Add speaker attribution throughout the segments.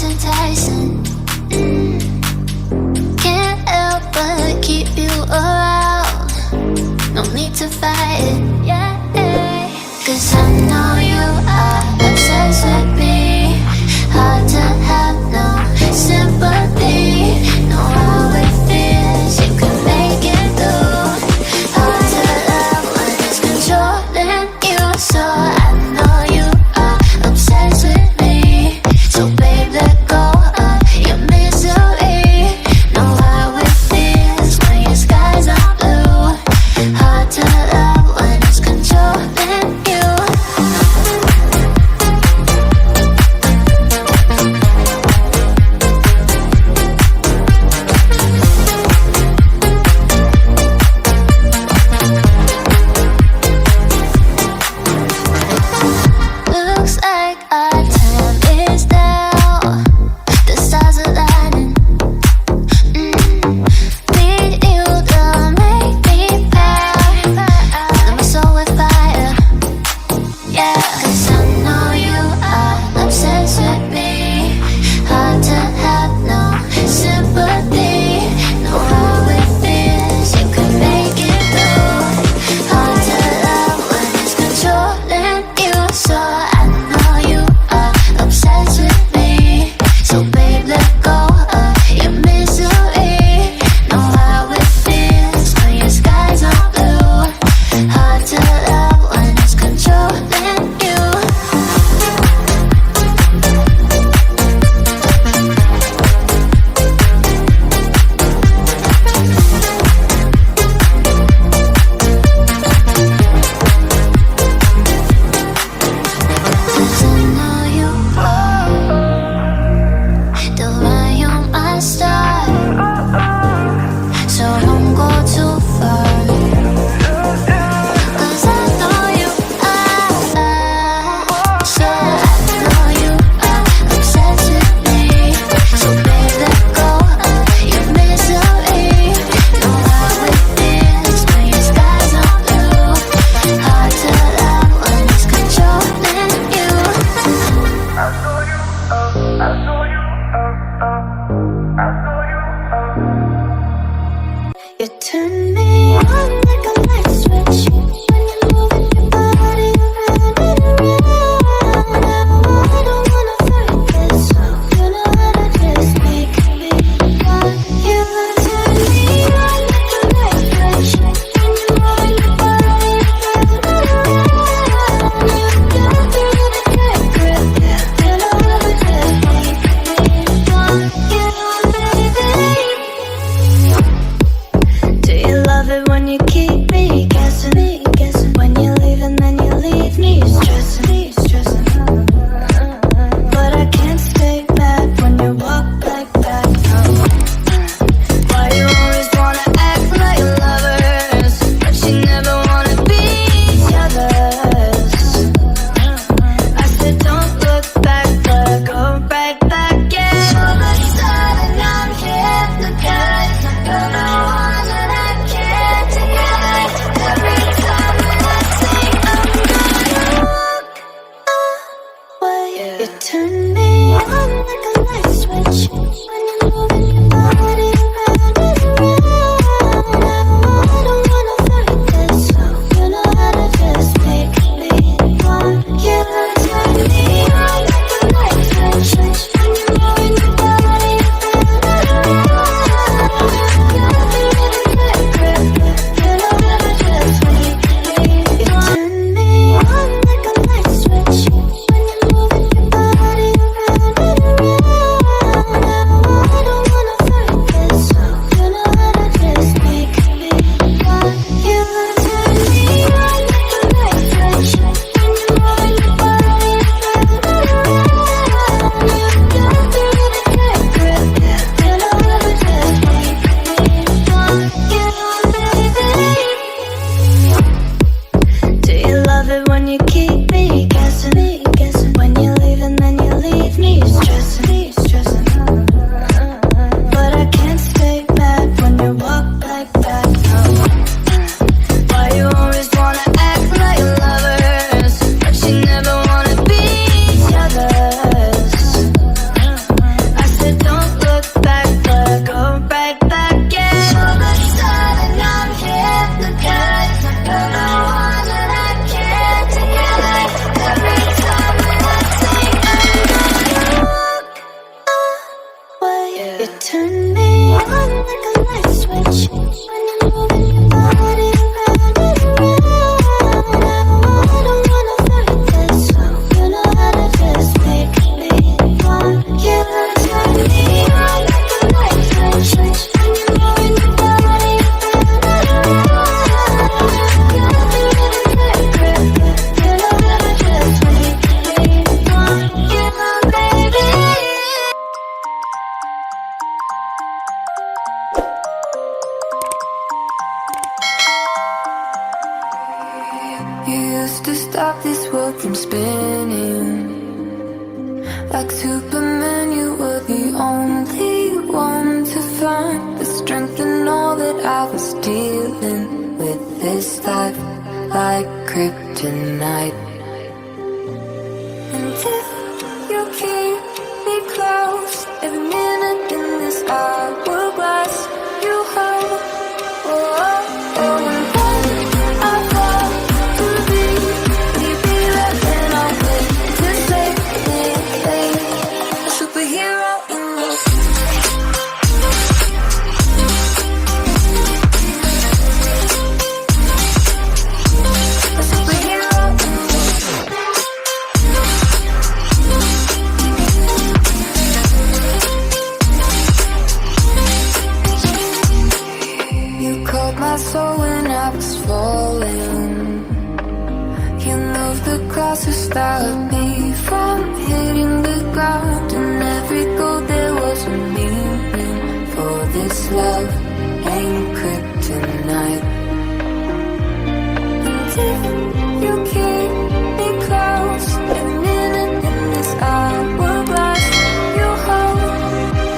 Speaker 1: enticing. Can't help but keep you around. No need to fight it, yeah. 'Cause I know you are obsessed with me. Hard to have no sympathy. Know how it feels, you can make it through. Hard to love when it's controlling you. So I know you are obsessed with me. So babe, let go of your misery. Know how it feels when your skies are blue. Hard to love when it's controlling you. Looks like our time is now. The stars are lighting. Need you to make me proud. Fill my soul with fire. Yeah, 'cause I know you are obsessed with me. Hard to have no sympathy. Know how it feels, you can make it through. Hard to love when it's controlling you. So I know you are obsessed with me. So babe, let go of your misery. Know how it feels when your skies are blue. Hard to love when it's controlling you. Cause I know you are the way you're my star. So don't go too far. Cause I know you are. So I know you are obsessed with me. So babe, let go of your misery. Know how it feels when your skies are blue. Hard to love when it's controlling you. You turn me on like a light switch when you're moving your body around and around. Now I don't wanna fight this, so you know how to just make me want you. Turn me on like a light switch when you're moving your body around and around. You got me in a tight grip, you know how to just make me want you, baby. Do you love it when you keep me guessing? When you leave and then you leave me stressing. But I can't stay mad when you walk back. Why you always wanna act like lovers, but you never wanna be each other's? I said don't look back, but I go right back. Yeah, all of a sudden I'm hypnotized. You're the one that I can't deny. Every time that I sing, I'm gonna walk away. You turn me on like a light switch when you're moving your body around and around. Now I don't wanna fight this, so you know how to just make me want you. Turn me on like a light switch when you're moving your body around and around. Got me in a tight grip, you know how to just make me want. You turn me on like a light switch when you're moving your body around and around. Now spinning. Like Superman, you were the only one to find the strength in all that I was dealing with this life, like kryptonite. And if you keep me close, every minute in this hourglass, you hold. Oh, oh, oh, and when I fall to be right, then I'll wait to save me, a superhero in this. A superhero in this. You caught my soul when I was falling. You moved the clouds to stop me from hitting the ground. And every goal there was a meaning. For this love ain't kryptonite. And if you keep me close, every minute in this hourglass, you hold.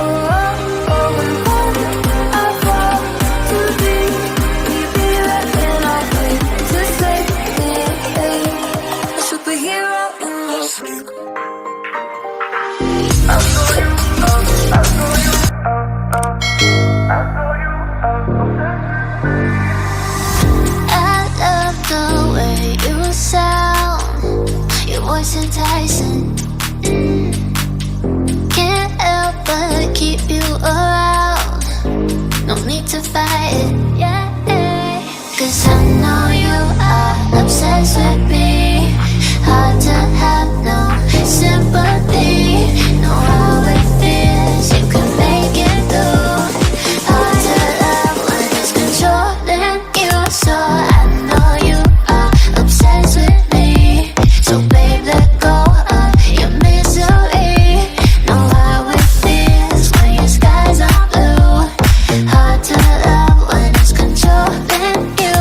Speaker 1: Oh, oh, oh, and when I fall to be right, then I'll wait to save me, a superhero in this.
Speaker 2: I love the way you sound, your voice enticing. Can't help but keep you around. No need to fight it, yeah. 'Cause I know you are obsessed with me. Hard to have no sympathy. Know how it feels, you can make it through. Hard to love when it's controlling you. So I know you are obsessed with me. So babe, let go of your misery. Know how it feels when your skies are blue. Hard to love when it's controlling you.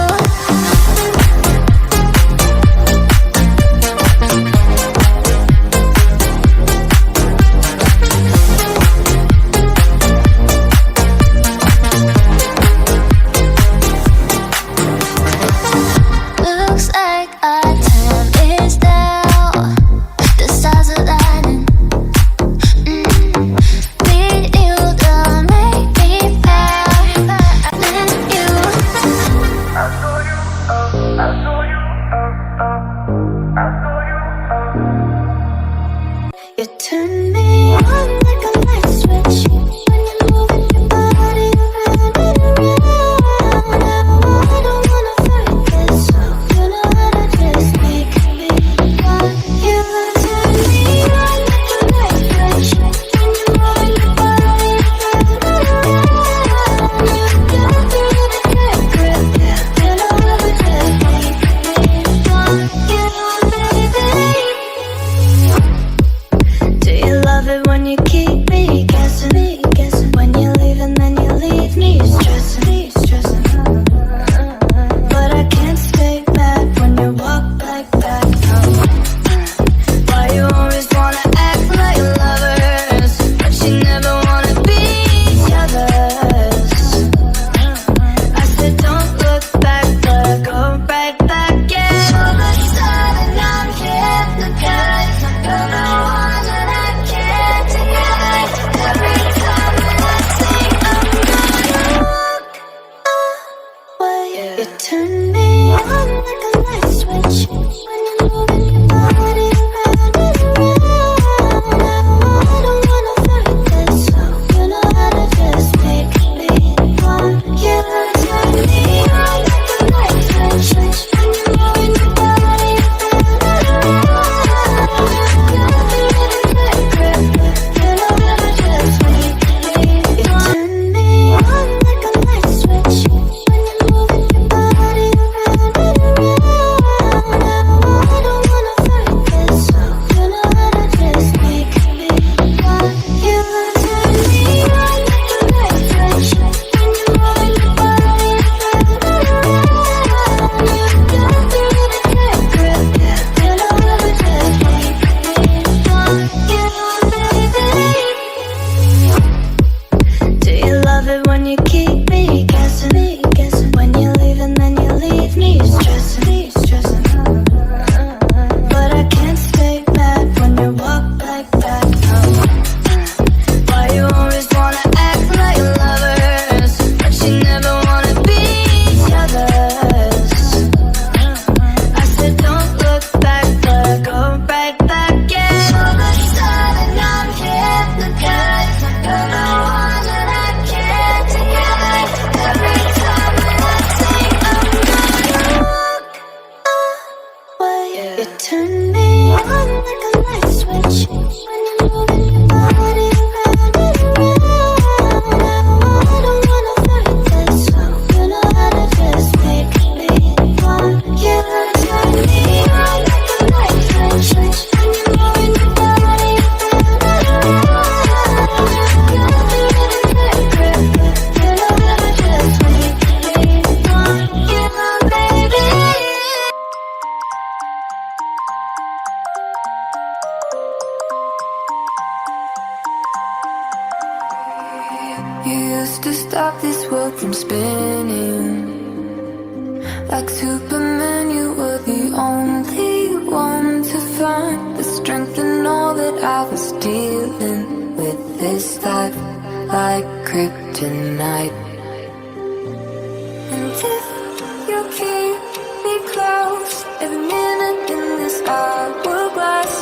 Speaker 1: used to stop this world from spinning. Like Superman, you were the only one to find the strength in all that I was dealing with this life, like kryptonite. And if you keep me close, every minute in this hourglass,